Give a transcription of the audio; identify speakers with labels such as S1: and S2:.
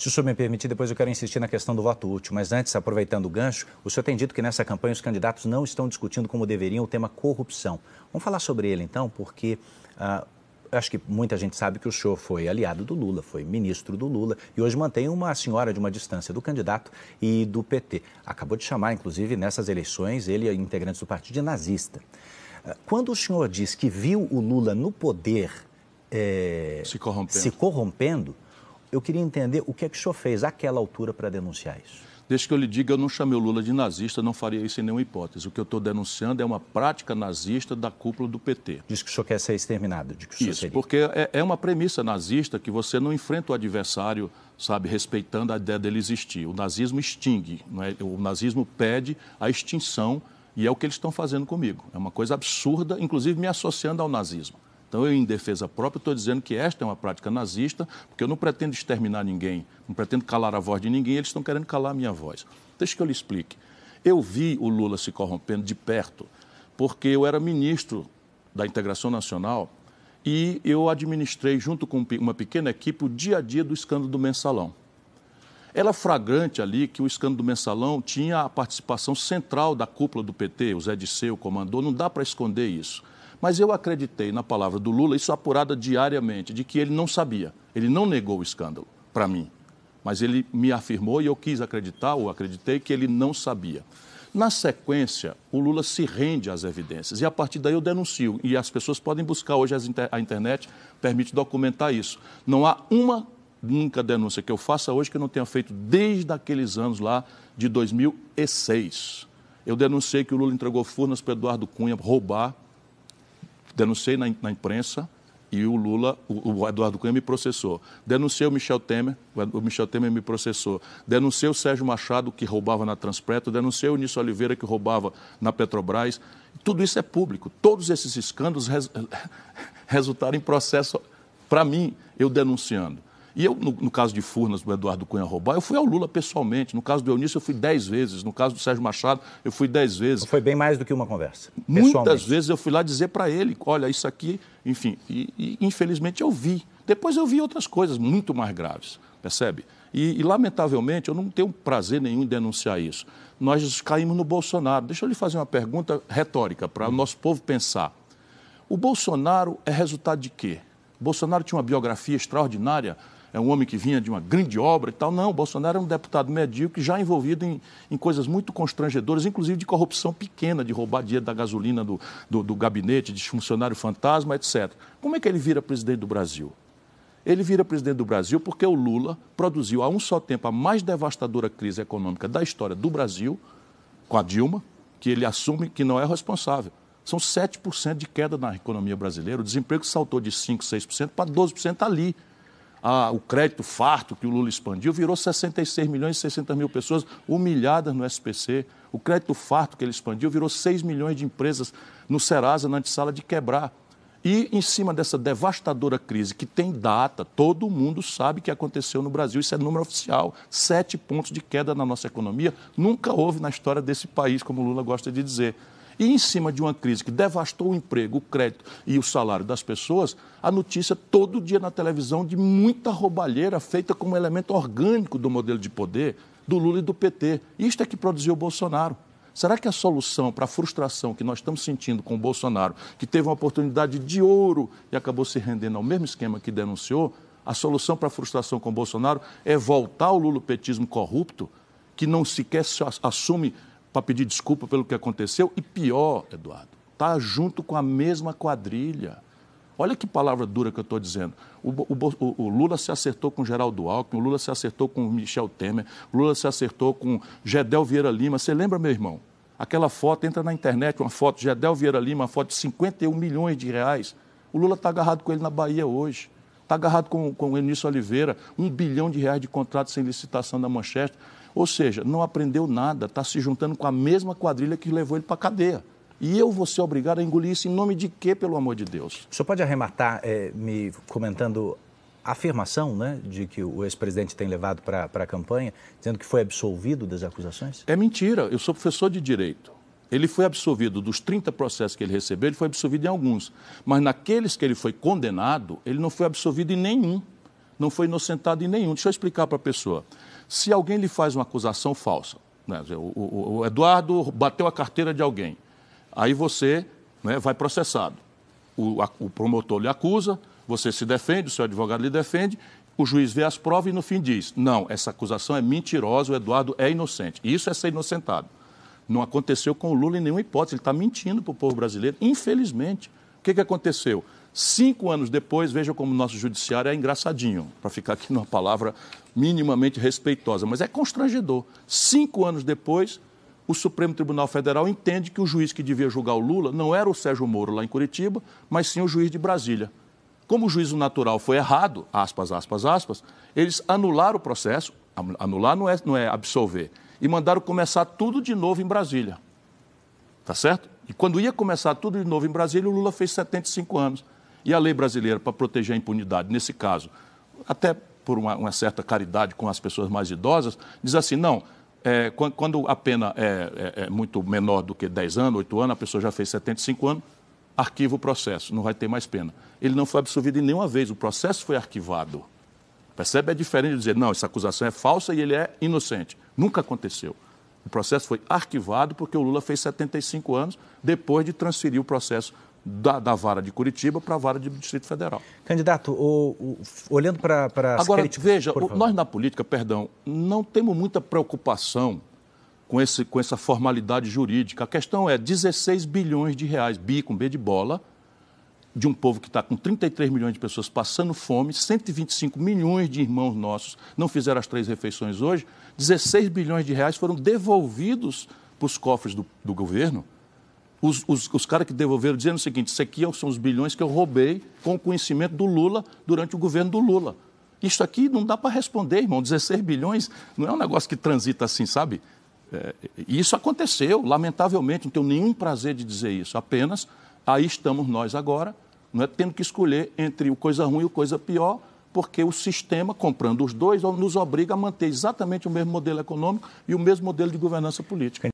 S1: Se o senhor me permitir, depois eu quero insistir na questão do voto útil. Mas antes, aproveitando o gancho, o senhor tem dito que nessa campanha os candidatos não estão discutindo como deveriam o tema corrupção. Vamos falar sobre ele então, porque acho que muita gente sabe que o senhor foi aliado do Lula, foi ministro do Lula e hoje mantém uma senhora de uma distância do candidato e do PT. Acabou de chamar, inclusive, nessas eleições, ele e integrantes do partido de nazista. Quando o senhor diz que viu o Lula no poder se corrompendo, eu queria entender o que é que o senhor fez àquela altura para denunciar isso.
S2: Desde que eu lhe diga, eu não chamei o Lula de nazista, não faria isso em nenhuma hipótese. O que eu estou denunciando é uma prática nazista da cúpula do PT.
S1: Diz que o senhor quer ser exterminado. De que o senhor
S2: isso,
S1: seria.
S2: Porque é uma premissa nazista que você não enfrenta o adversário, sabe, respeitando a ideia dele existir. O nazismo extingue, não é? O nazismo pede a extinção e é o que eles estão fazendo comigo. É uma coisa absurda, inclusive me associando ao nazismo. Então, eu, em defesa própria, estou dizendo que esta é uma prática nazista, porque eu não pretendo exterminar ninguém, não pretendo calar a voz de ninguém, eles estão querendo calar a minha voz. Deixa que eu lhe explique. Eu vi o Lula se corrompendo de perto, porque eu era ministro da Integração Nacional e eu administrei, junto com uma pequena equipe, o dia a dia do escândalo do Mensalão. Era flagrante ali que o escândalo do Mensalão tinha a participação central da cúpula do PT, o Zé Disseu, o comandou, não dá para esconder isso. Mas eu acreditei na palavra do Lula, isso apurada diariamente, de que ele não sabia. Ele não negou o escândalo para mim, mas ele me afirmou e eu quis acreditar, ou acreditei, que ele não sabia. Na sequência, o Lula se rende às evidências e a partir daí eu denuncio. E as pessoas podem buscar hoje, a internet permite documentar isso. Não há uma única denúncia que eu faça hoje que eu não tenha feito desde aqueles anos lá de 2006. Eu denunciei que o Lula entregou Furnas para Eduardo Cunha roubar. Denunciei na imprensa e o Lula, o Eduardo Cunha me processou. Denunciei o Michel Temer me processou. Denunciei o Sérgio Machado, que roubava na Transpetro. Denunciei o Eunício Oliveira, que roubava na Petrobras. Tudo isso é público. Todos esses escândalos resultaram em processo, para mim, eu denunciando. E eu, no caso de Furnas, do Eduardo Cunha roubar, eu fui ao Lula pessoalmente. No caso do Eunício, eu fui 10 vezes. No caso do Sérgio Machado, eu fui 10 vezes.
S1: Foi bem mais do que uma conversa.
S2: Muitas vezes eu fui lá dizer para ele, olha, isso aqui, enfim. E infelizmente eu vi. Depois eu vi outras coisas muito mais graves, percebe? E lamentavelmente, eu não tenho prazer nenhum em denunciar isso. Nós caímos no Bolsonaro. Deixa eu lhe fazer uma pergunta retórica para o nosso povo pensar. O Bolsonaro é resultado de quê? O Bolsonaro tinha uma biografia extraordinária, é um homem que vinha de uma grande obra e tal. Não, o Bolsonaro é um deputado medíocre já envolvido em coisas muito constrangedoras, inclusive de corrupção pequena, de roubar dinheiro da gasolina do gabinete, de funcionário fantasma, etc. Como é que ele vira presidente do Brasil? Ele vira presidente do Brasil porque o Lula produziu a um só tempo a mais devastadora crise econômica da história do Brasil, com a Dilma, que ele assume que não é responsável. São 7% de queda na economia brasileira, o desemprego saltou de 5%, 6% para 12% ali. O crédito farto que o Lula expandiu virou 66 milhões e 600 mil pessoas humilhadas no SPC. O crédito farto que ele expandiu virou 6 milhões de empresas no Serasa, na antessala de quebrar. E em cima dessa devastadora crise, que tem data, todo mundo sabe que aconteceu no Brasil, isso é número oficial, 7 pontos de queda na nossa economia, nunca houve na história desse país, como o Lula gosta de dizer. E em cima de uma crise que devastou o emprego, o crédito e o salário das pessoas, a notícia todo dia na televisão de muita roubalheira feita como elemento orgânico do modelo de poder do Lula e do PT. Isto é que produziu o Bolsonaro. Será que a solução para a frustração que nós estamos sentindo com o Bolsonaro, que teve uma oportunidade de ouro e acabou se rendendo ao mesmo esquema que denunciou, a solução para a frustração com o Bolsonaro é voltar ao lulopetismo corrupto, que não sequer se assume para pedir desculpa pelo que aconteceu, e pior, Eduardo, está junto com a mesma quadrilha. Olha que palavra dura que eu estou dizendo. O Lula se acertou com Geraldo Alckmin, o Lula se acertou com Michel Temer, o Lula se acertou com Gedel Vieira Lima. Você lembra, meu irmão? Aquela foto, entra na internet, uma foto de Gedel Vieira Lima, uma foto de 51 milhões de reais. O Lula está agarrado com ele na Bahia hoje. Está agarrado com o Eunício Oliveira, 1 bilhão de reais de contrato sem licitação da Manchester. Ou seja, não aprendeu nada, está se juntando com a mesma quadrilha que levou ele para a cadeia. E eu vou ser obrigado a engolir isso em nome de quê, pelo amor de Deus?
S1: O senhor pode arrematar me comentando a afirmação, né, de que o ex-presidente tem levado para a campanha, dizendo que foi absolvido das acusações?
S2: É mentira, eu sou professor de Direito. Ele foi absolvido dos 30 processos que ele recebeu, ele foi absolvido em alguns. Mas naqueles que ele foi condenado, ele não foi absolvido em nenhum. não foi inocentado em nenhum. Deixa eu explicar para a pessoa. Se alguém lhe faz uma acusação falsa, né, o Eduardo bateu a carteira de alguém, aí você, né, vai processado. O promotor lhe acusa, você se defende, o seu advogado lhe defende, o juiz vê as provas e no fim diz, não, essa acusação é mentirosa, o Eduardo é inocente. Isso é ser inocentado. Não aconteceu com o Lula em nenhuma hipótese, ele está mentindo para o povo brasileiro, infelizmente. O que aconteceu? 5 anos depois, veja como o nosso judiciário é engraçadinho, para ficar aqui numa palavra minimamente respeitosa, mas é constrangedor. 5 anos depois, o Supremo Tribunal Federal entende que o juiz que devia julgar o Lula não era o Sérgio Moro lá em Curitiba, mas sim o juiz de Brasília. Como o juízo natural foi errado, aspas, aspas, aspas, eles anularam o processo, anular não é absolver, e mandaram começar tudo de novo em Brasília. Tá certo? E quando ia começar tudo de novo em Brasília, o Lula fez 75 anos. E a lei brasileira, para proteger a impunidade, nesse caso, até por uma certa caridade com as pessoas mais idosas, diz assim, não, quando a pena é muito menor do que 10 anos, 8 anos, a pessoa já fez 75 anos, arquiva o processo, não vai ter mais pena. Ele não foi absolvido em nenhuma vez, o processo foi arquivado. Percebe? É diferente de dizer, não, essa acusação é falsa e ele é inocente. Nunca aconteceu. O processo foi arquivado porque o Lula fez 75 anos depois de transferir o processo da vara de Curitiba para a vara do Distrito Federal.
S1: Candidato, olhando para as
S2: Agora,
S1: críticas...
S2: veja, nós na política, não temos muita preocupação com essa formalidade jurídica. A questão é 16 bilhões de reais, bi com B de bola, de um povo que está com 33 milhões de pessoas passando fome, 125 milhões de irmãos nossos não fizeram as 3 refeições hoje, 16 bilhões de reais foram devolvidos para os cofres do governo. Os caras que devolveram dizendo o seguinte, isso aqui são os bilhões que eu roubei com o conhecimento do Lula durante o governo do Lula. Isso aqui não dá para responder, irmão, 16 bilhões não é um negócio que transita assim, sabe? E isso aconteceu, lamentavelmente, não tenho nenhum prazer de dizer isso, apenas aí estamos nós agora, não é, tendo que escolher entre o coisa ruim e o coisa pior, porque o sistema, comprando os dois, nos obriga a manter exatamente o mesmo modelo econômico e o mesmo modelo de governança política.